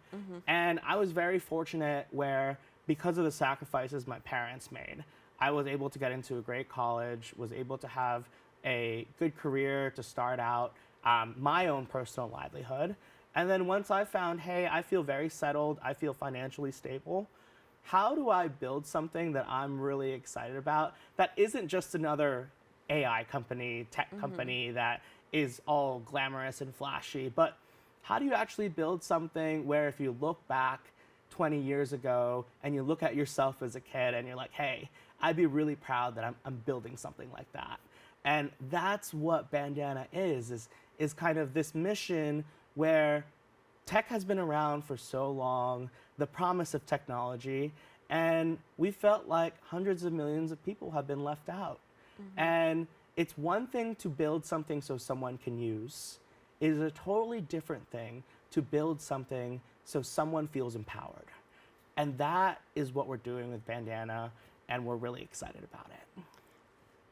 And I was very fortunate where, because of the sacrifices my parents made, I was able to get into a great college, was able to have a good career to start out, my own personal livelihood. And then once I found, hey, I feel very settled, I feel financially stable, how do I build something that I'm really excited about that isn't just another AI company, tech company that is all glamorous and flashy, but how do you actually build something where if you look back 20 years ago and you look at yourself as a kid and you're like, hey, I'd be really proud that I'm building something like that. And that's what Bandana is kind of this mission where tech has been around for so long, the promise of technology, and we felt like hundreds of millions of people have been left out. And it's one thing to build something so someone can use. It is a totally different thing to build something so someone feels empowered. And that is what we're doing with Bandana, and we're really excited about it.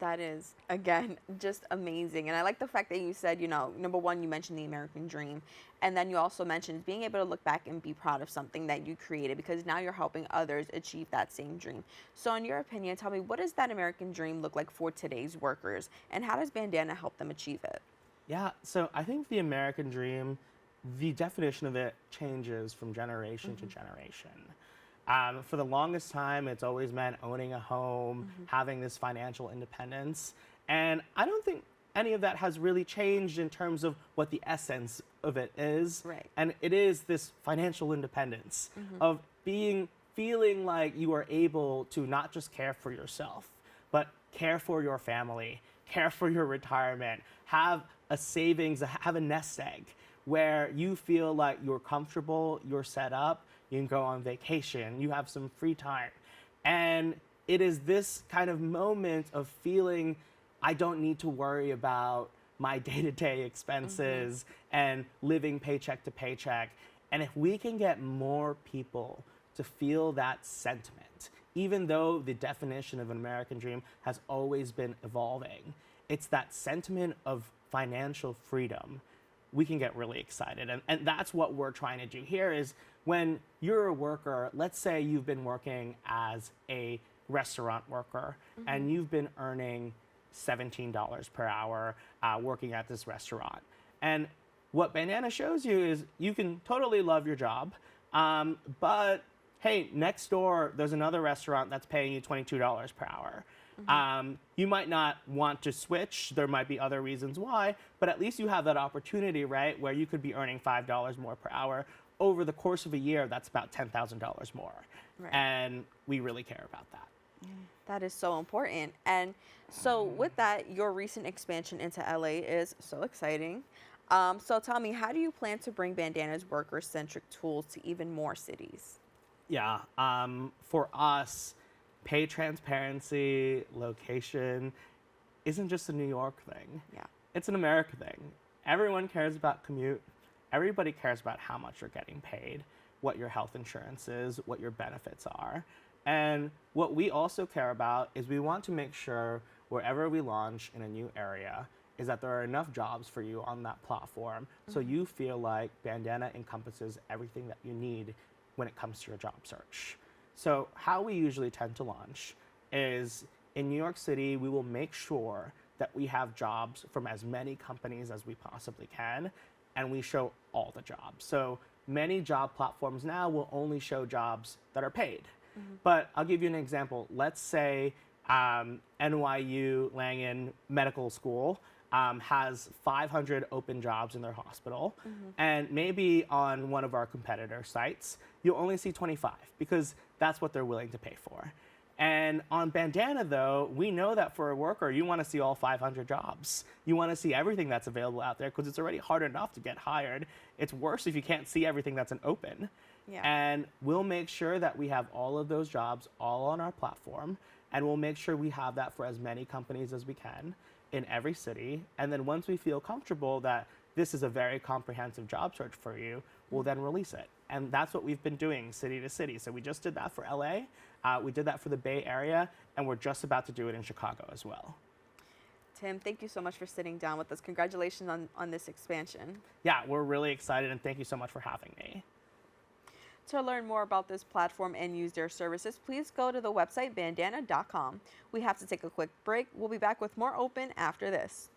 That is, again, just amazing. And I like the fact that you said, you know, number one, you mentioned the American dream. And then you also mentioned being able to look back and be proud of something that you created, because now you're helping others achieve that same dream. So in your opinion, tell me, what does that American dream look like for today's workers? And how does Bandana help them achieve it? Yeah, so I think the American dream, the definition of it changes from generation to generation. For the longest time, it's always meant owning a home, having this financial independence. And I don't think any of that has really changed in terms of what the essence of it is. Right. And it is this financial independence of feeling like you are able to not just care for yourself, but care for your family, care for your retirement, have a savings, have a nest egg where you feel like you're comfortable, you're set up, you can go on vacation, you have some free time. And it is this kind of moment of feeling I don't need to worry about my day-to-day expenses and living paycheck to paycheck. And if we can get more people to feel that sentiment, even though the definition of an American dream has always been evolving, it's that sentiment of financial freedom, we can get really excited. And that's what we're trying to do here is when you're a worker, let's say you've been working as a restaurant worker and you've been earning $17 per hour working at this restaurant. And what Bandana shows you is you can totally love your job, but hey, next door, there's another restaurant that's paying you $22 per hour. You might not want to switch. There might be other reasons why, but at least you have that opportunity, right, where you could be earning $5 more per hour. Over the course of a year, that's about $10,000 more. Right. And we really care about that. That is so important. And so with that, your recent expansion into LA is so exciting. So tell me, how do you plan to bring Bandana's worker-centric tools to even more cities? Yeah, for us, pay transparency, location, isn't just a New York thing. Yeah. It's an America thing. Everyone cares about commute. Everybody cares about how much you're getting paid, what your health insurance is, what your benefits are. And what we also care about is we want to make sure wherever we launch in a new area is that there are enough jobs for you on that platform so you feel like Bandana encompasses everything that you need when it comes to your job search. So how we usually tend to launch is in New York City, we will make sure that we have jobs from as many companies as we possibly can, and we show all the jobs. So many job platforms now will only show jobs that are paid. But I'll give you an example. Let's say NYU Langone Medical School has 500 open jobs in their hospital, and maybe on one of our competitor sites, you'll only see 25 because that's what they're willing to pay for. And on Bandana, though, we know that for a worker, you want to see all 500 jobs. You want to see everything that's available out there because it's already hard enough to get hired. It's worse if you can't see everything that's an open. Yeah. And we'll make sure that we have all of those jobs all on our platform, and we'll make sure we have that for as many companies as we can in every city. And then once we feel comfortable that this is a very comprehensive job search for you, we'll then release it. And that's what we've been doing city to city. So we just did that for LA, we did that for the Bay Area, and we're just about to do it in Chicago as well. Tim, thank you so much for sitting down with us. Congratulations on this expansion. Yeah, we're really excited, and thank you so much for having me. To learn more about this platform and use their services, please go to the website bandana.com. We have to take a quick break. We'll be back with more Open after this.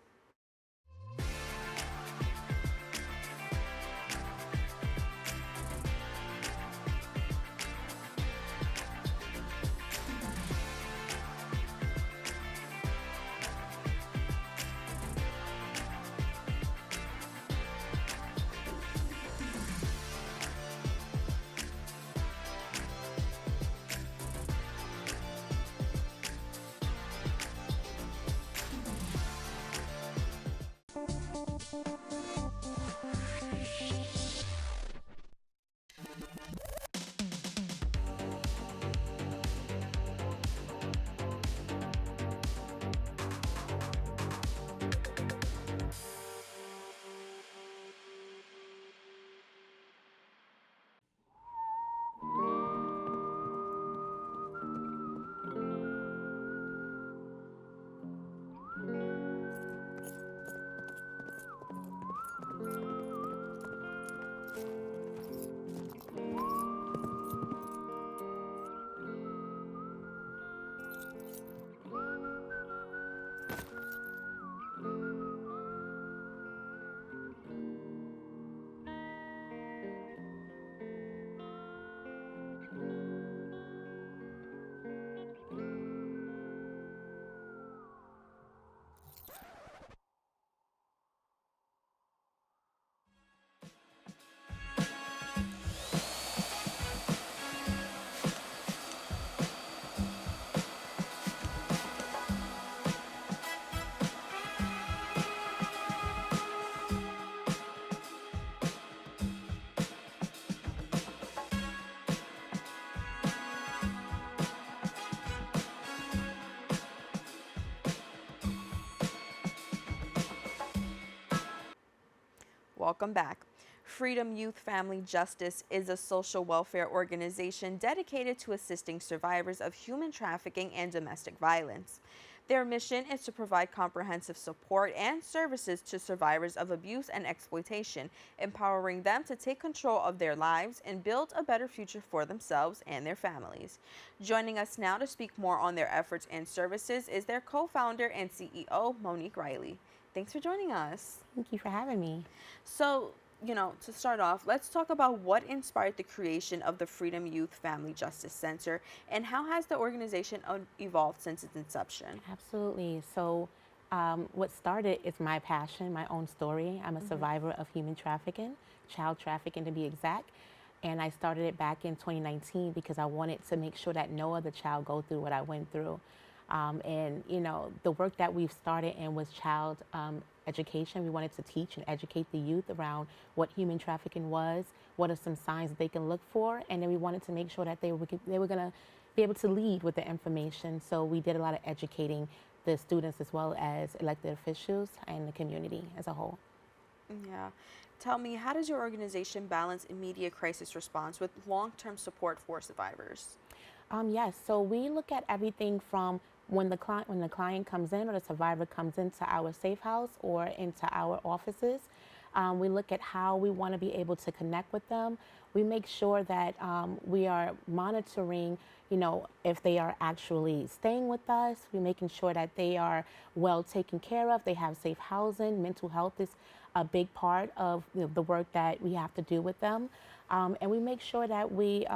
Welcome back. Freedom Youth Family Justice is a social welfare organization dedicated to assisting survivors of human trafficking and domestic violence. Their mission is to provide comprehensive support and services to survivors of abuse and exploitation, empowering them to take control of their lives and build a better future for themselves and their families. Joining us now to speak more on their efforts and services is their co-founder and CEO, Monique Riley. Thanks for joining us. Thank you for having me. So, to start off, let's talk about what inspired the creation of the Freedom Youth Family Justice Center and how has the organization evolved since its inception? Absolutely. So what started is my passion, my own story. I'm a survivor of human trafficking, child trafficking to be exact. And I started it back in 2019 because I wanted to make sure that no other child go through what I went through. The work that we've started in was child education. We wanted to teach and educate the youth around what human trafficking was, what are some signs that they can look for, and then we wanted to make sure that they were going to be able to lead with the information. So we did a lot of educating the students as well as elected officials and the community as a whole. Yeah. Tell me, how does your organization balance immediate crisis response with long-term support for survivors? Yes, so we look at everything from when the client comes in or the survivor comes into our safe house or into our offices. We look at how we want to be able to connect with them. We make sure that we are monitoring, if they are actually staying with us. We're making sure that they are well taken care of. They have safe housing. Mental health is a big part of the work that we have to do with them. And we make sure that we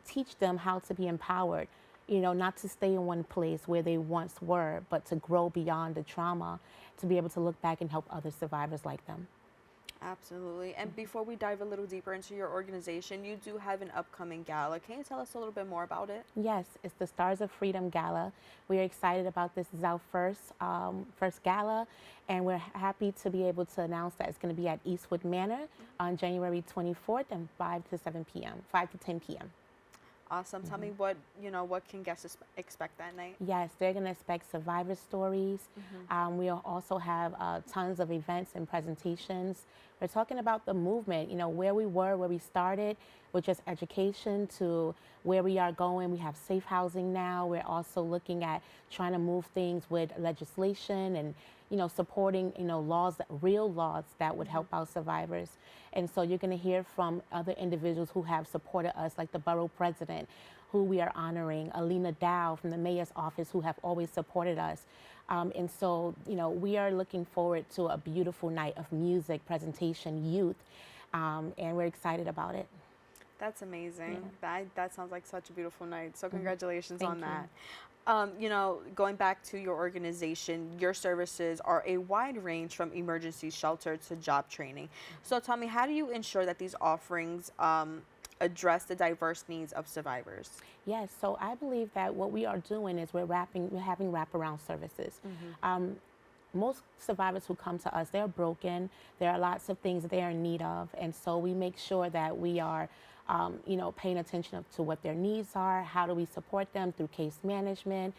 teach them how to be empowered, not to stay in one place where they once were, but to grow beyond the trauma, to be able to look back and help other survivors like them. Absolutely. And before we dive a little deeper into your organization, you do have an upcoming gala. Can you tell us a little bit more about it? Yes, it's the Stars of Freedom Gala. We are excited about this. This is our first gala, and we're happy to be able to announce that it's going to be at Eastwood Manor on January 24th and 5 to 10 p.m. Awesome. Tell me what can guests expect that night? Yes, they're going to expect survivor stories. We'll also have tons of events and presentations. We're talking about the movement, where we were, where we started with just education to where we are going. We have safe housing now. We're also looking at trying to move things with legislation and, supporting, real laws that would help our survivors. And so you're going to hear from other individuals who have supported us, like the borough president, who we are honoring, Alina Dow from the mayor's office, who have always supported us. And so, we are looking forward to a beautiful night of music, presentation, youth, and we're excited about it. That's amazing. Yeah. That sounds like such a beautiful night. So congratulations Thank on you. that. Going back to your organization, your services are a wide range from emergency shelter to job training. So tell me, how do you ensure that these offerings address the diverse needs of survivors? Yes, so I believe that what we are doing is we're having wraparound services. Most survivors who come to us, they're broken. There are lots of things that they are in need of. And so we make sure that we are paying attention to what their needs are. How do we support them through case management?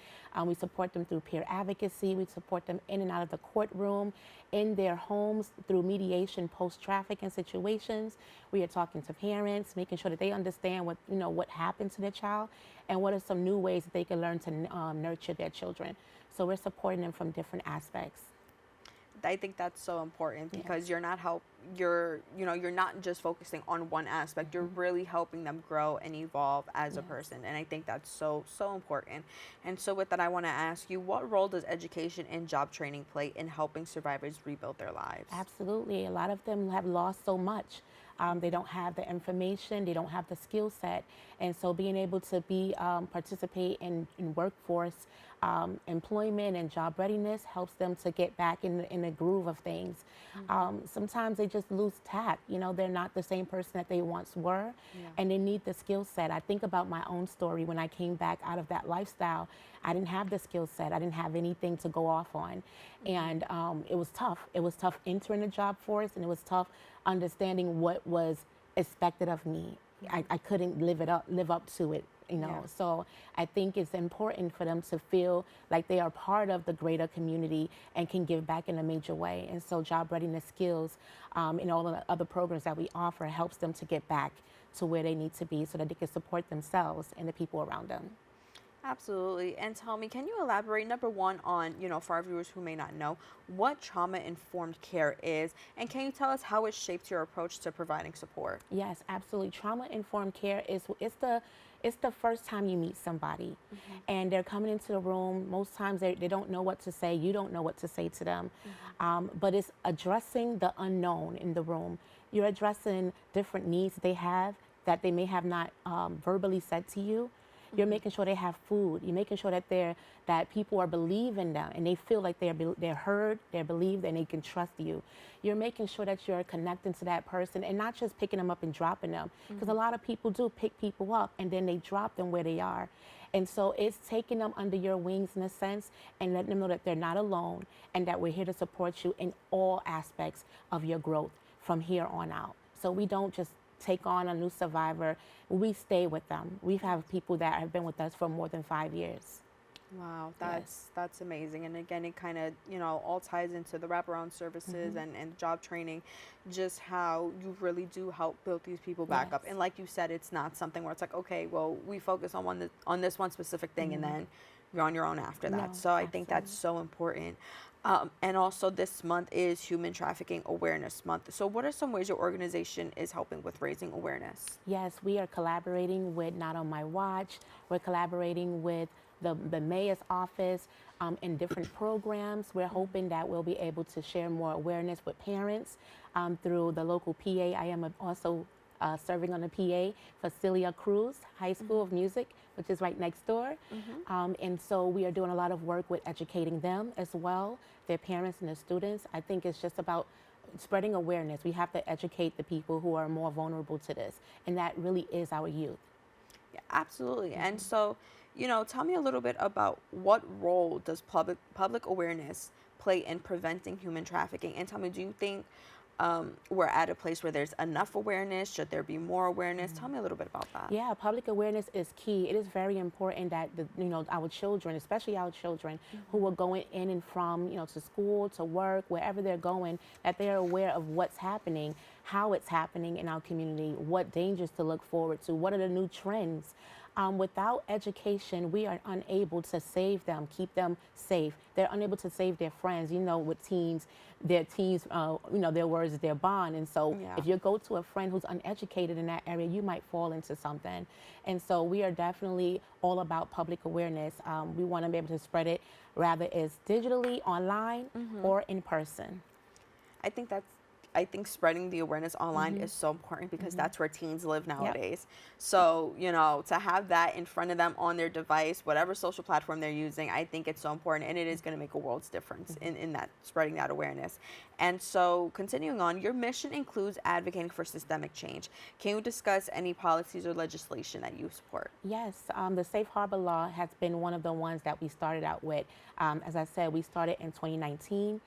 We support them through peer advocacy. We support them in and out of the courtroom, in their homes through mediation post-trafficking situations. We are talking to parents, making sure that they understand what happened to their child and what are some new ways that they can learn to nurture their children. So we're supporting them from different aspects. I think that's so important because you're not just focusing on one aspect. You're really helping them grow and evolve as a person. And I think that's so important. And so with that, I want to ask you, what role does education and job training play in helping survivors rebuild their lives? Absolutely. A lot of them have lost so much. They don't have the information, they don't have the skill set. And so being able to participate in workforce employment and job readiness helps them to get back in the groove of things. Sometimes they just lose tact. They're not the same person that they once were, and they need the skill set. I think about my own story. When I came back out of that lifestyle, I didn't have the skill set. I didn't have anything to go off on. And it was tough. It was tough entering the job force, and it was tough understanding what was expected of me. I couldn't live up to it you know. Yeah. So I think it's important for them to feel like they are part of the greater community and can give back in a major way. And so job readiness skills and all the other programs that we offer helps them to get back to where they need to be so that they can support themselves and the people around them. Absolutely. And tell me, can you elaborate, number one, on, for our viewers who may not know, what trauma-informed care is? And can you tell us how it shaped your approach to providing support? Yes, absolutely. Trauma-informed care it's the first time you meet somebody and they're coming into the room. Most times they don't know what to say. You don't know what to say to them. But it's addressing the unknown in the room. You're addressing different needs they have that they may have not verbally said to you. You're making sure they have food. You're making sure that people are believing them and they feel like they're heard, they're believed, and they can trust you. You're making sure that you're connecting to that person and not just picking them up and dropping them. Because a lot of people do pick people up and then they drop them where they are. And so it's taking them under your wings in a sense and letting them know that they're not alone and that we're here to support you in all aspects of your growth from here on out. So we don't just take on a new survivor, we stay with them. We have people that have been with us for more than 5 years. Wow, that's amazing. And again, it kind of, all ties into the wraparound services and job training, just how you really do help build these people back up. And like you said, it's not something where it's like, okay, well, we focus on this one specific thing and then you're on your own after that. No, So I think that's so important. And also this month is Human Trafficking Awareness Month. So what are some ways your organization is helping with raising awareness? Yes, we are collaborating with Not On My Watch. We're collaborating with the mayor's office in different programs. We're hoping that we'll be able to share more awareness with parents through the local PA. I am also serving on the PA for Celia Cruz High School of Music, which is right next door. And so we are doing a lot of work with educating them as well, their parents and their students. I think it's just about spreading awareness. We have to educate the people who are more vulnerable to this, and that really is our youth. Yeah, absolutely. And so, tell me a little bit about what role does public awareness play in preventing human trafficking? And tell me, do you think we're at a place where there's enough awareness? Should there be more awareness? Tell me a little bit about that. Yeah, public awareness is key. It is very important that our children, especially our children who are going in and from to school, to work, wherever they're going, that they are aware of what's happening, how it's happening in our community, what dangers to look forward to, what are the new trends. Without education, we are unable to save them, keep them safe. They're unable to save their friends. With teens, their words is their bond. And so if you go to a friend who's uneducated in that area, you might fall into something. And so we are definitely all about public awareness. We want to be able to spread it, rather it's digitally, online, or in person. I think spreading the awareness online is so important because that's where teens live nowadays. So, to have that in front of them on their device, whatever social platform they're using, I think it's so important, and it is going to make a world's difference in that spreading that awareness. And so continuing on, your mission includes advocating for systemic change. Can you discuss any policies or legislation that you support? Yes, the Safe Harbor Law has been one of the ones that we started out with. As I said, we started in 2019.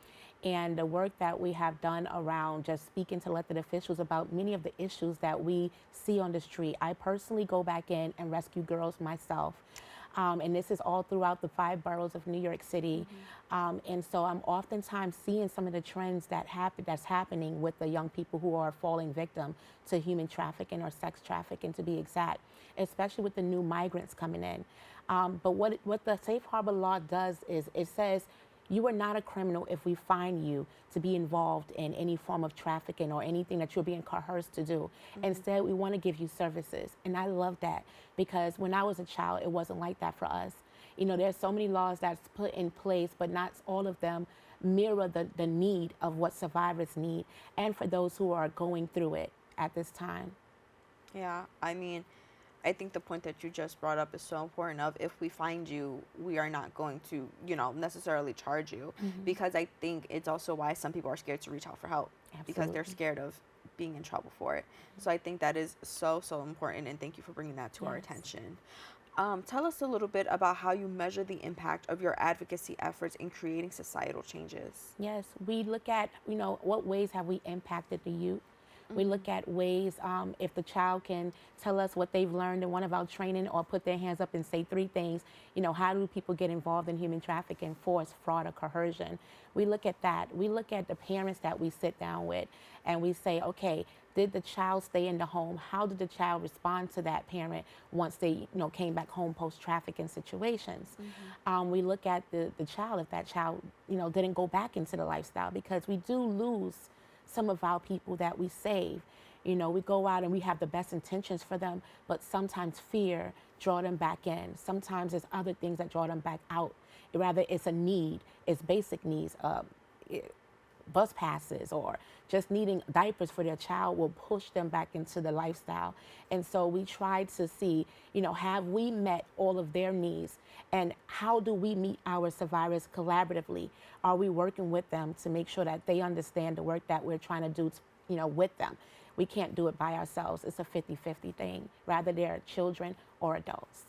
And the work that we have done around just speaking to elected officials about many of the issues that we see on the street. I personally go back in and rescue girls myself. And this is all throughout the 5 boroughs of New York City. And so I'm oftentimes seeing some of the trends that's happening with the young people who are falling victim to human trafficking or sex trafficking, to be exact, especially with the new migrants coming in. But what the Safe Harbor Law does is it says, you are not a criminal if we find you to be involved in any form of trafficking or anything that you're being coerced to do. Instead, we want to give you services. And I love that because when I was a child, it wasn't like that for us. There's so many laws that's put in place, but not all of them mirror the need of what survivors need and for those who are going through it at this time. Yeah, I think the point that you just brought up is so important of if we find you, we are not going to, necessarily charge you because I think it's also why some people are scared to reach out for help because they're scared of being in trouble for it. So I think that is so, so important, and thank you for bringing that to our attention. Tell us a little bit about how you measure the impact of your advocacy efforts in creating societal changes. Yes, we look at, what ways have we impacted the youth? We look at ways, if the child can tell us what they've learned in one of our training or put their hands up and say 3 things, how do people get involved in human trafficking, force, fraud, or coercion? We look at that. We look at the parents that we sit down with and we say, okay, did the child stay in the home? How did the child respond to that parent once they, came back home post-trafficking situations? We look at the child, if that child, didn't go back into the lifestyle, because we do lose some of our people that we save. We go out and we have the best intentions for them, but sometimes fear draw them back in. Sometimes there's other things that draw them back out. Rather, it's a need, it's basic needs, bus passes or just needing diapers for their child will push them back into the lifestyle. And so we try to see, have we met all of their needs, and how do we meet our survivors collaboratively? Are we working with them to make sure that they understand the work that we're trying to do, with them? We can't do it by ourselves. It's a 50-50 thing, rather they're children or adults.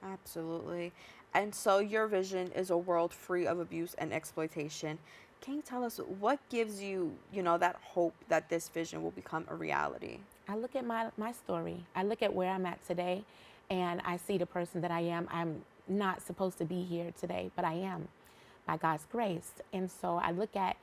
Absolutely. And so your vision is a world free of abuse and exploitation. Can you tell us what gives you, that hope that this vision will become a reality? I look at my story. I look at where I'm at today, and I see the person that I am. I'm not supposed to be here today, but I am, by God's grace. And so I look at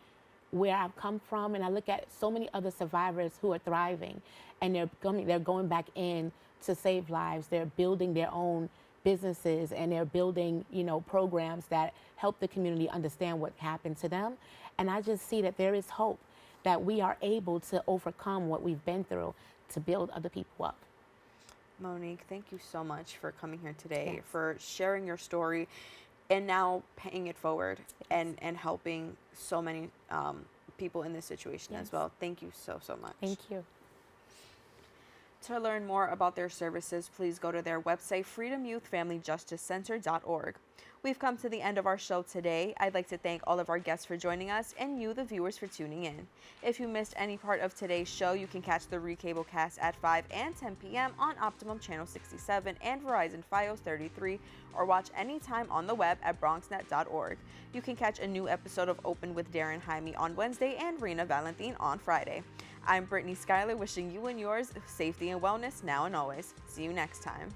where I've come from, and I look at so many other survivors who are thriving, and they're going back in to save lives. They're building their own businesses, and they're building, programs that help the community understand what happened to them. And I just see that there is hope that we are able to overcome what we've been through to build other people up. Monique, thank you so much for coming here today, Yes. for sharing your story and now paying it forward and helping so many people in this situation as Yes. well. Thank you so much. Thank you. To learn more about their services, please go to their website, freedomyouthfamilyjusticecenter.org. We've come to the end of our show today. I'd like to thank all of our guests for joining us and you, the viewers, for tuning in. If you missed any part of today's show, you can catch the Recablecast at 5 and 10 p.m. on Optimum Channel 67 and Verizon Fios 33, or watch anytime on the web at BronxNet.org. You can catch a new episode of Open with Darren Jaime on Wednesday and Rena Valentin on Friday. I'm Brittany Skyler, wishing you and yours safety and wellness now and always. See you next time.